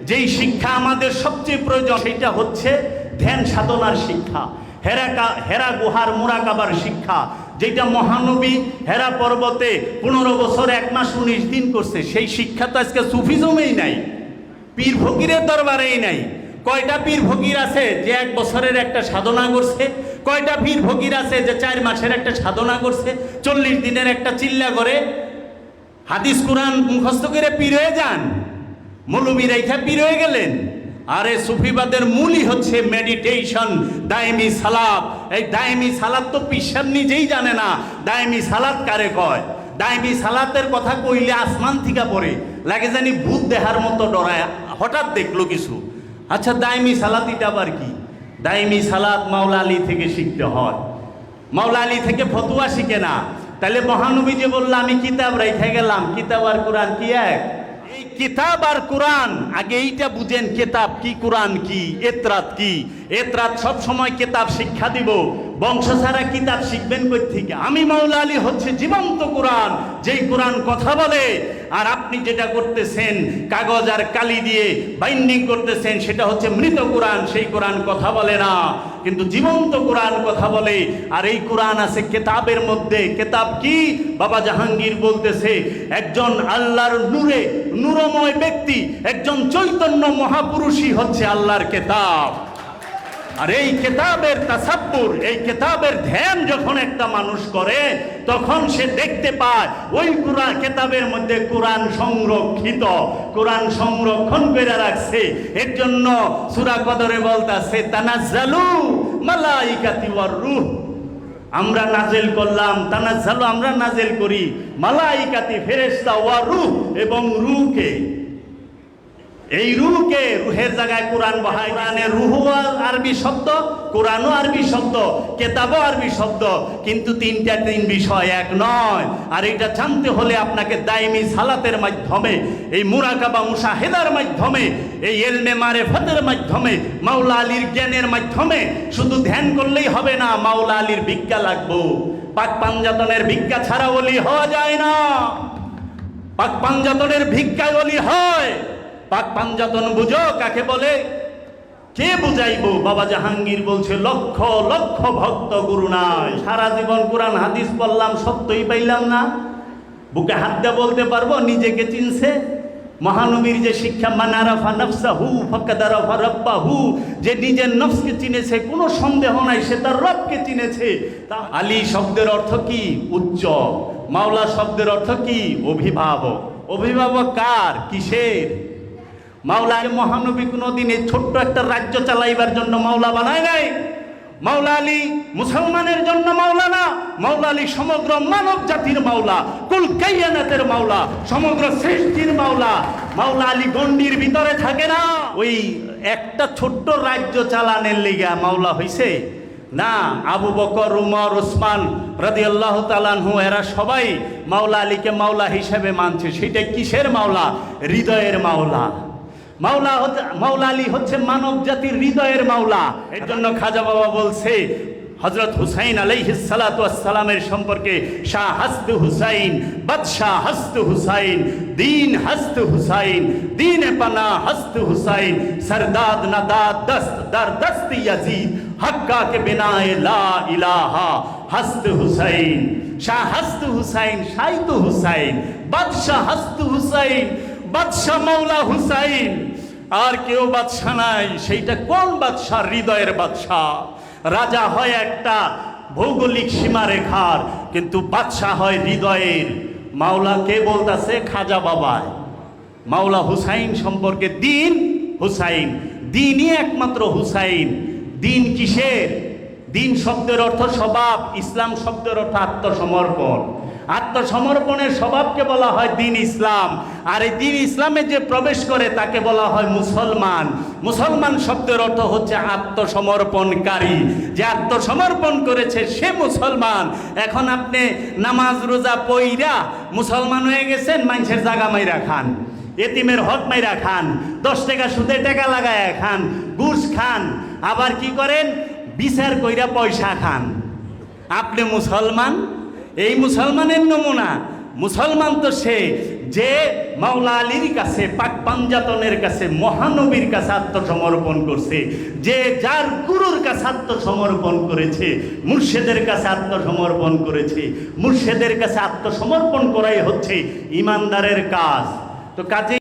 যেই শিক্ষা আমাদের সবচেয়ে প্রয়োজন সেটা হচ্ছে ধ্যান সাধনার শিক্ষা, হেরা গুহার মুরাকাবার শিক্ষা, যেটা মহানবী হেরা পর্বতে 15 বছর 1 মাস 19 দিন করছে। সেই শিক্ষা তো আজকে সুফিজমেই নাই, পীর ফকিরের দরবারেই নাই। কয়টা পীর ফকির আছে যে 1 বছরের একটা সাধনা করছে? কয়টা পীর ফকির আছে যে 4 মাসের একটা সাধনা করছে, 40 দিনের একটা চিল্লা করে হাদিস কোরআন মুখস্থ করে পীর হয়ে যান, মৌলবী রেখা পীর হয়ে গেলেন? আরে সুফিবাদের মূলই হচ্ছে মেডিটেশন, দায়েমি সালাত। এই দায়েমি সালাত তো পিসাব নিজেই জানে না দায়েমি সালাত কারে কয়। দায়েমি সালাতের কথা কইলে আসমান থেকে পড়ে, লাগে জানি ভূত দেহার মতো ডরায়, হঠাৎ দেখলো কিছু। আচ্ছা, দায়েমি সালাত এটা আবার কি? দায়েমি সালাত মাওলা আলী থেকে শিখতে হয়, মাওলা আলী থেকে ফতুয়া শিখে না। তাহলে মহানবী যে বললো আমি কিতাব রেখে গেলাম, কিতাব আর কোরআন কি এক? এই কিতাব আর কোরআন, আগে এইটা বুঝেন কিতাব কি কোরআন কি, এতরাত কি। এতরাত সব সময় কিতাব শিক্ষা দিব, বংশ ছাড়া কিতাব শিখবেন কই থেকে? আমি মাওলা আলী হচ্ছে জীবন্ত কোরআন, যেই কোরআন কথা বলে। আর আপনি যেটা করতেছেন কাগজ আর কালি দিয়ে বাইন্ডিং করতেছেন, সেটা হচ্ছে মৃত কোরআন, সেই কোরআন কথা বলে না, কিন্তু জীবন্ত কোরআন কথা বলে। আর এই কোরআন আছে কিতাবের মধ্যে। কিতাব কি? বাবা জাহাঙ্গীর বলতেছে একজন আল্লাহর নূরে নূরময় ব্যক্তি, একজন চৈতন্য মহাপুরুষই হচ্ছে আল্লাহর কিতাব। আর এই কিতাবের তাসাব্বুর, এই কিতাবের ধ্যান যখন একটা মানুষ করে, তখন সে দেখতে পায় ওই কোরআন কিতাবের মধ্যে কোরআন সংরক্ষিত, কোরআন সংরক্ষণ করে রাখছে। এর জন্য সূরা কদরে বলতাছে তানাজ্জালু মালাইকাতি ওয়ার রূহ, আমরা নাজেল করলাম, তানাজ্জালু আমরা নাজেল করি, মালাইকাতি ফেরেশতা ওয়ার রূহ এবং রূহকে। এই রুহকে, রুহের জায়গায় কোরআন বহায়। কোরআনের রুহও আরবি শব্দ, কোরআনও আরবি শব্দ, কেতাবও আরবি শব্দ, কিন্তু তিন বিষয় এক নয়। আর এটা জানতে হলে আপনাকে দায়েমি সালাতের মাধ্যমে, এই মুরাকাবা মুশাহেদার মাধ্যমে, এই ইলমে মারিফাতের মাধ্যমে, মাওলা আলীর জ্ঞানের মাধ্যমে শুধু ধ্যান করলেই হবে না, মাওলা আলীর ভিক্ষা লাগবে। পাক পাঞ্জাতনের ভিক্ষা ছাড়া ওলি হওয়া যায় না। পাক পাঞ্জাতনের ভিক্ষায় ওলি হয়। পাক পাঞ্জাতন বুঝো কাকে বলে? কে বুঝাইবো? বাবা জাহাঙ্গীর বলছে লক্ষ লক্ষ ভক্ত গুরু নাই। সারা জীবন কোরআন হাদিস পড়লাম, সত্যই পাইলাম না। বুকে হাত দিয়ে বলতে পারবো নিজেকে চিনছে? মহানবীর যে শিক্ষা, মানারাফা নফসাহু ফাকাদ আরাফা রাব্বাহু, যে নিজের নফসকে চিনেছে কোনো সন্দেহ নাই সে তার রবকে চিনেছে। আলী শব্দের অর্থ কি? উচ্চ। মাওলা শব্দের অর্থ কি? অভিভাবক। অভিভাবক কার? কিসের? মাওলা মহানবী কোনোদিন এই ছোট্ট একটা রাজ্য চালাইবার জন্য মাওলা বানায় নাই। মাওলা আলী মুসলমানের জন্য মাওলা না, মাওলা আলী সমগ্র মানব জাতির মাওলা, কুল কায়নাতের মাওলা, সমগ্র সৃষ্টির মাওলা। মাওলা আলী গণ্ডির ভিতরে থাকে না। ওই একটা ছোট্ট রাজ্য চালানের লিগা মাওলা হইছে না। আবু বকর, উমর, ওসমান রাদিয়াল্লাহু তাআলা আনহু এরা সবাই মাওলা আলীকে মাওলা হিসেবে মানছে। সেটা কিসের মাওলা? হৃদয়ের মাওলা। মাওলা আলী হচ্ছে মানব জাতির হৃদয়ের মাওলা। এর জন্য খাজা বাবা বলছে হযরত হুসাইন আলাইহিস সালাতু ওয়াস সালামের সম্পর্কে, শাহ হাসত হুসাইন, বাদশাহ হাসত হুসাইন, দীন হাসত হুসাইন, দীনে পানা হাসত হুসাইন, সরদাদ নাদাদ দস্ত দর দস্ত ইয়াজিদ, হক্কা কে বিনায়ে লা ইলাহা হাসত হুসাইন। শাহ হাসত হুসাইন, শাহিদ হুসাইন, বাদশাহ হাসত হুসাইন, বাদশাহ মাওলা হুসাইন। আর কেউ বাদশাহ নাই। সেইটা কোন বাদশাহ? হৃদয়ের বাদশাহ। রাজা হয় একটা ভৌগোলিক সীমারেখার, কিন্তু বাদশাহ হয় হৃদয়ের। মাওলা কে বলতেছে? খাজা বাবায় মাওলা হুসাইন সম্পর্কে। দিন হুসাইন, দিনই একমাত্র হুসাইন। দিন কিসের? দিন শব্দের অর্থ স্বভাব, ইসলাম শব্দের অর্থ আত্মসমর্পণ। আত্মসমর্পণের স্বভাবকে বলা হয় দিন ইসলাম। আর এই দিন ইসলামে যে প্রবেশ করে তাকে বলা হয় মুসলমান। মুসলমান শব্দের অর্থ হচ্ছে আত্মসমর্পণকারী। যে আত্মসমর্পণ করেছে সে মুসলমান। এখন আপনি নামাজ রোজা পইরা মুসলমান হয়ে গেছেন, মানুষের জাগা মাইরা খান, এতিমের হক মাইরা খান, 10 টাকা সুদে টাকা লাগায় খান, ঘুষ খান, আবার কি করেন? বিচার কইরা পয়সা খান। আপনি মুসলমান? এই মুসলমানের নমুনা। মুসলমান তো সে যে মাওলা আলীর কাছে, পাক পাঞ্জাতনের কাছে, মহানবীর কাছে আত্মসমর্পণ করছে, যে যার গুরুর কাছে আত্মসমর্পণ করেছে, মুর্শেদের কাছে আত্মসমর্পণ করেছে। মুর্শেদের কাছে আত্মসমর্পণ করাই হচ্ছে ইমানদারের কাজ। তো কাজে